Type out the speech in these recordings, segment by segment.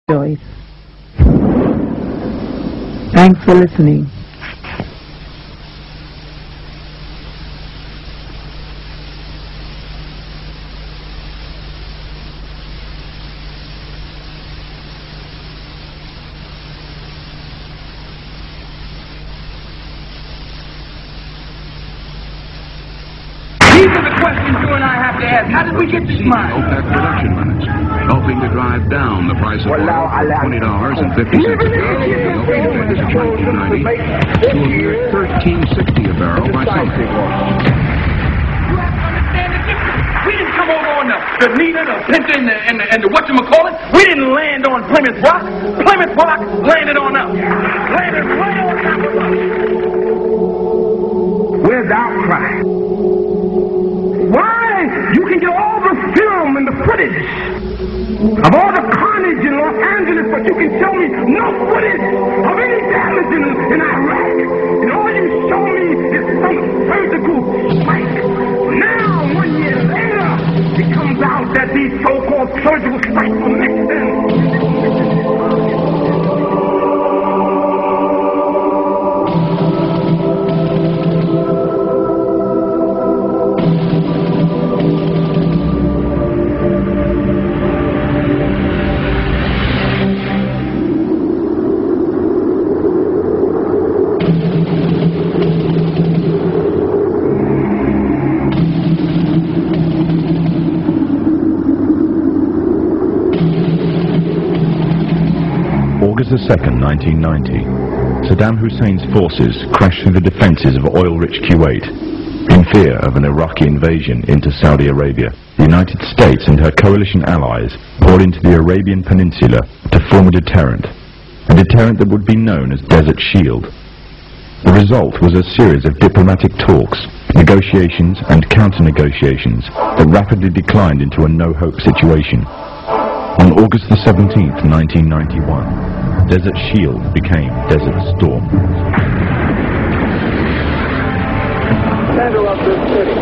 choice. Thanks for listening. These are the questions you and I have to ask. How did we get this money? OPEC production limits, helping to drive down the price of oil from $20.50 a barrel in the opening days of 1990 to a mere $13.60 a barrel by summer. We didn't come over on the Nita, the Pinta, and the whatchamacallit. We didn't land on Plymouth Rock. Plymouth Rock landed on us. Landed right on top of us. Without crying. Why? You can get all the film and the footage of all the carnage in Los Angeles, but you can show me no footage of any damage in Iraq. And all you show me is some surgical strike. Now, 1 year later, it comes out that these so-called surgical strikes were mixed in. August 2nd, 1990. Saddam Hussein's forces crashed through the defences of oil-rich Kuwait. In fear of an Iraqi invasion into Saudi Arabia, the United States and her coalition allies poured into the Arabian Peninsula to form a deterrent that would be known as Desert Shield. The result was a series of diplomatic talks, negotiations and counter-negotiations that rapidly declined into a no-hope situation. On August the 17th, 1991, Desert Shield became Desert Storm. Center of this city.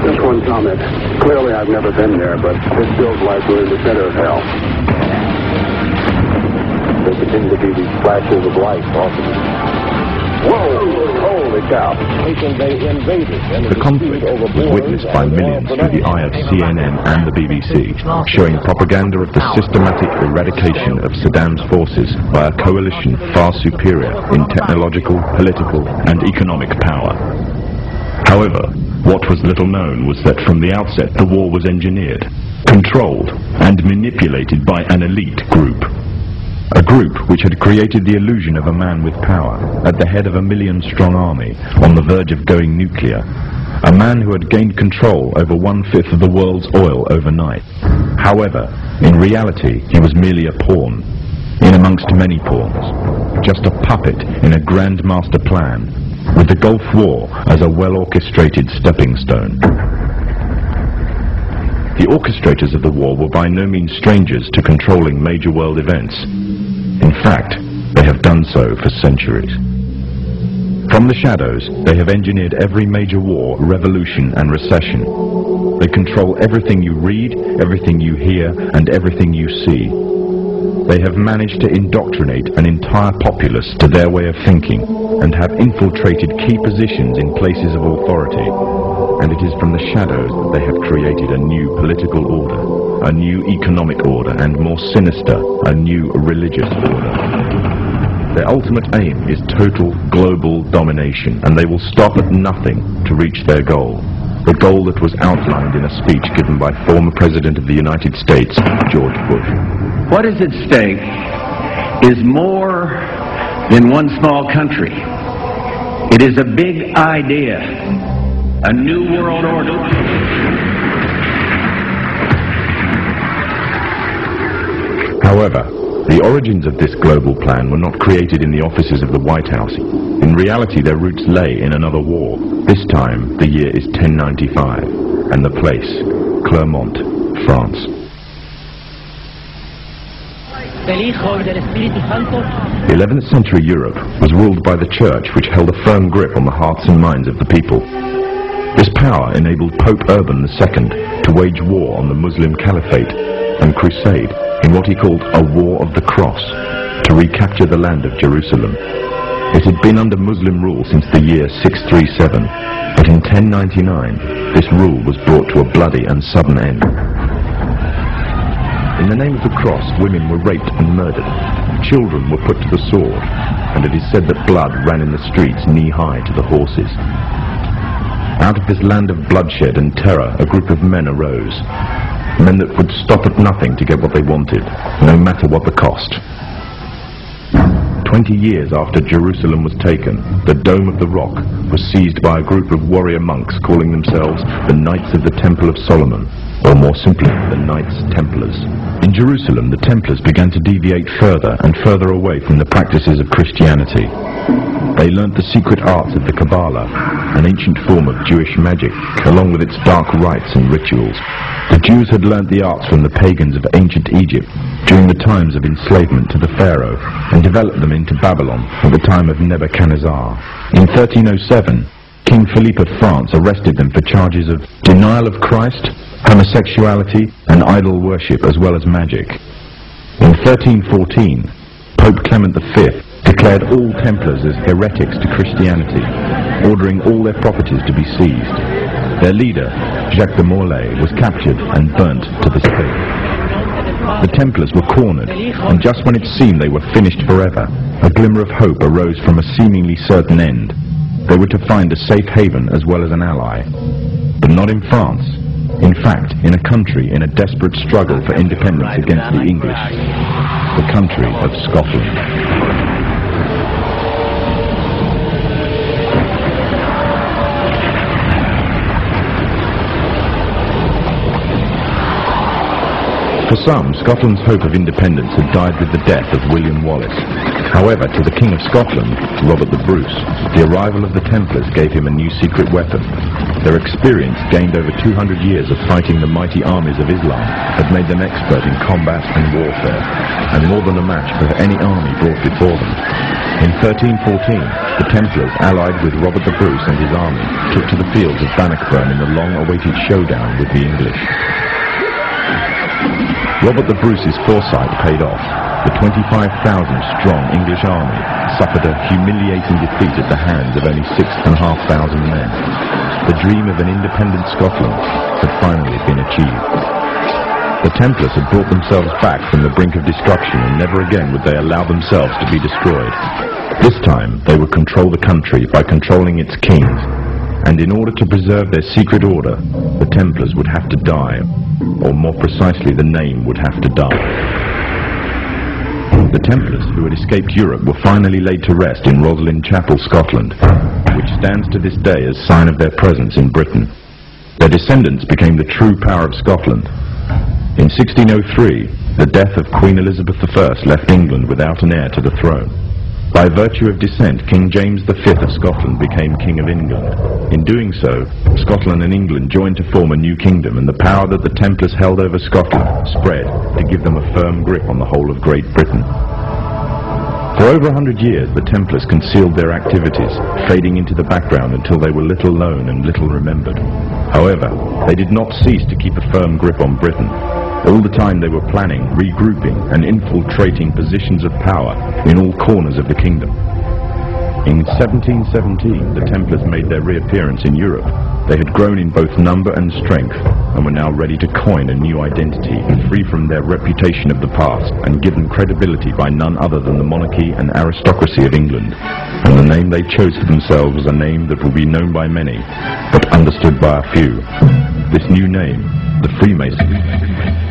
Just one comment. Clearly I've never been there, but it feels like we're in the center of hell. There continue to be these flashes of light often. Whoa! Holy cow! The conflict was witnessed by millions through the eye of CNN and the BBC, showing propaganda of the systematic eradication of Saddam's forces by a coalition far superior in technological, political and economic power. However, what was little known was that from the outset the war was engineered, controlled and manipulated by an elite group. A group which had created the illusion of a man with power, at the head of a million-strong army, on the verge of going nuclear. A man who had gained control over 1/5 of the world's oil overnight. However, in reality, he was merely a pawn, in amongst many pawns. Just a puppet in a grand master plan, with the Gulf War as a well-orchestrated stepping stone. The orchestrators of the war were by no means strangers to controlling major world events. In fact, they have done so for centuries. From the shadows, they have engineered every major war, revolution and recession. They control everything you read, everything you hear and everything you see. They have managed to indoctrinate an entire populace to their way of thinking and have infiltrated key positions in places of authority. And it is from the shadows that they have created a new political order, a new economic order, and more sinister, a new religious order. Their ultimate aim is total global domination, and they will stop at nothing to reach their goal. The goal that was outlined in a speech given by former President of the United States, George Bush. What is at stake is more than one small country. It is a big idea, a new world order. However, the origins of this global plan were not created in the offices of the White House. In reality, their roots lay in another war. This time, the year is 1095, and the place, Clermont, France. The 11th century Europe was ruled by the Church, which held a firm grip on the hearts and minds of the people. This power enabled Pope Urban II to wage war on the Muslim Caliphate, and crusade in what he called a War of the Cross to recapture the land of Jerusalem. It had been under Muslim rule since the year 637, but in 1099 this rule was brought to a bloody and sudden end. In the name of the cross, women were raped and murdered. Children were put to the sword, and it is said that blood ran in the streets knee-high to the horses. Out of this land of bloodshed and terror, a group of men arose. Men that would stop at nothing to get what they wanted, no matter what the cost. 20 years after Jerusalem was taken, the Dome of the Rock was seized by a group of warrior monks calling themselves the Knights of the Temple of Solomon, or more simply, the Knights Templars. In Jerusalem, the Templars began to deviate further and further away from the practices of Christianity. They learnt the secret arts of the Kabbalah, an ancient form of Jewish magic, along with its dark rites and rituals. The Jews had learnt the arts from the pagans of ancient Egypt during the times of enslavement to the Pharaoh, and developed them into Babylon at the time of Nebuchadnezzar. In 1307, King Philippe of France arrested them for charges of denial of Christ, homosexuality, and idol worship, as well as magic. In 1314, Pope Clement V declared all Templars as heretics to Christianity, ordering all their properties to be seized. Their leader, Jacques de Molay, was captured and burnt to the stake. The Templars were cornered, and just when it seemed they were finished forever, a glimmer of hope arose from a seemingly certain end. They were to find a safe haven as well as an ally. But not in France. In fact, in a country in a desperate struggle for independence against the English. The country of Scotland. For some, Scotland's hope of independence had died with the death of William Wallace. However, to the King of Scotland, Robert the Bruce, the arrival of the Templars gave him a new secret weapon. Their experience, gained over 200 years of fighting the mighty armies of Islam, had made them expert in combat and warfare, and more than a match for any army brought before them. In 1314, the Templars, allied with Robert the Bruce and his army, took to the fields of Bannockburn in the long-awaited showdown with the English. Robert the Bruce's foresight paid off. The 25,000-strong English army suffered a humiliating defeat at the hands of only 6,500 men. The dream of an independent Scotland had finally been achieved. The Templars had brought themselves back from the brink of destruction, and never again would they allow themselves to be destroyed. This time they would control the country by controlling its kings. And in order to preserve their secret order, the Templars would have to die, or more precisely, the name would have to die. The Templars, who had escaped Europe, were finally laid to rest in Rosslyn Chapel, Scotland, which stands to this day as sign of their presence in Britain. Their descendants became the true power of Scotland. In 1603, the death of Queen Elizabeth I left England without an heir to the throne. By virtue of descent, King James V of Scotland became King of England. In doing so, Scotland and England joined to form a new kingdom, and the power that the Templars held over Scotland spread to give them a firm grip on the whole of Great Britain. For over 100 years, the Templars concealed their activities, fading into the background until they were little known and little remembered. However, they did not cease to keep a firm grip on Britain. All the time they were planning, regrouping, and infiltrating positions of power in all corners of the kingdom. In 1717, the Templars made their reappearance in Europe. They had grown in both number and strength, and were now ready to coin a new identity, free from their reputation of the past, and given credibility by none other than the monarchy and aristocracy of England. And the name they chose for themselves was a name that will be known by many, but understood by a few. This new name, the Freemasons.